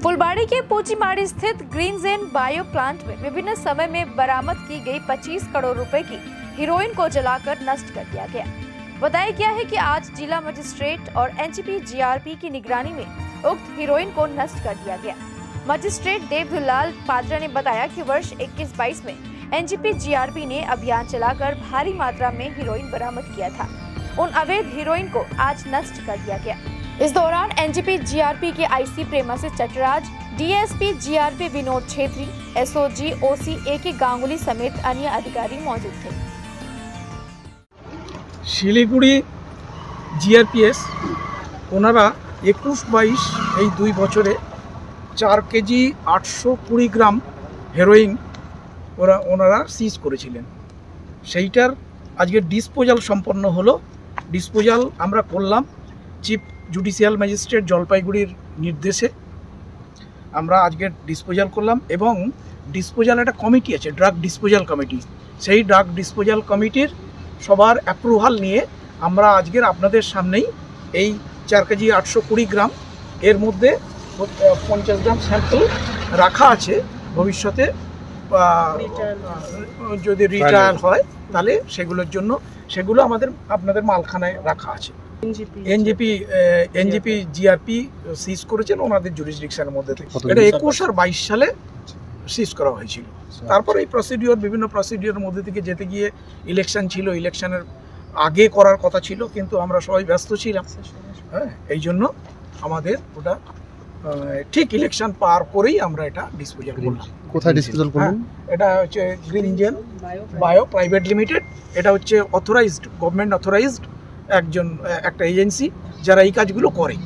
फुलबाड़ी के पोचीमाड़ी स्थित ग्रीन जेन बायो प्लांट में विभिन्न समय में बरामद की गई 25 करोड़ रुपए की हीरोइन को जलाकर नष्ट कर दिया गया। बताया गया है कि आज जिला मजिस्ट्रेट और एनजीपी जीआरपी की निगरानी में उक्त हीरोइन को नष्ट कर दिया गया। मजिस्ट्रेट देवदुलाल पात्रा ने बताया कि वर्ष 21-22 में एनजीपी जीआरपी ने अभियान चलाकर भारी मात्रा में हीरोइन बरामद किया था। उन अवैध हीरोइन को आज नष्ट कर दिया गया। इस दौरान एनजीपी जीआरपी के IC Premasis Chattaraj, DSP GRP Vinod Chhetri, SOG OC A K. Ganguly समेत अन्य अधिकारी मौजूद थे। শিলিগুড়ি জিআরপিএস ওনারা 21-22 এই 2 বছরে 4 কেজি 820 গ্রাম হেরোইন ওনারা সিজ করেছিলেন। সেইটার আজকে ডিসপোজাল সম্পন্ন হলো। ডিসপোজাল আমরা করলাম চিফ জুডিশিয়াল ম্যাজিস্ট্রেট জলপাইগুড়ির নির্দেশে আমরা আজকে ডিসপোজাল করলাম এবং ডিসপোজাল একটা কমিটি আছে, ড্রাগ ডিসপোজাল কমিটি। সেই ড্রাগ ডিসপোজাল কমিটির সবার অ্যাপ্রুভাল নিয়ে আমরা আজকের আপনাদের সামনেই এই 4 কেজি 820 গ্রাম এর মধ্যে 50 গ্রাম স্যাম্পল রাখা আছে। ভবিষ্যতে যদি রিটায়ার হয় তাহলে সেগুলো আপনাদের মালখানায় রাখা আছে। এনজিপি জিআরপি সিজ করেছেন ওনাদের জুরিসডিকশনের মধ্যে থেকে। এটা 21 আর 22 সালে সিজ করা হয়েছিল। তারপর এই বিভিন্ন প্রসিডিওর মধ্যে থেকে যেতে গিয়ে ইলেকশন ছিল, ইলেকশনের আগে করার কথা ছিল, কিন্তু আমরা সবাই ব্যস্ত ছিলাম। হ্যাঁ, এই জন্য আমাদের ওটা ঠিক ইলেকশন পার করেই আমরা এটা ডিসপোজাল করলাম। কোথায় ডিসপোজাল করলেন? এটা হচ্ছে Green Zen Bio Private Limited. এটা হচ্ছে অথরাইজড, গভর্নমেন্ট অথরাইজড একটা এজেন্সি যারা এই কাজগুলো করে।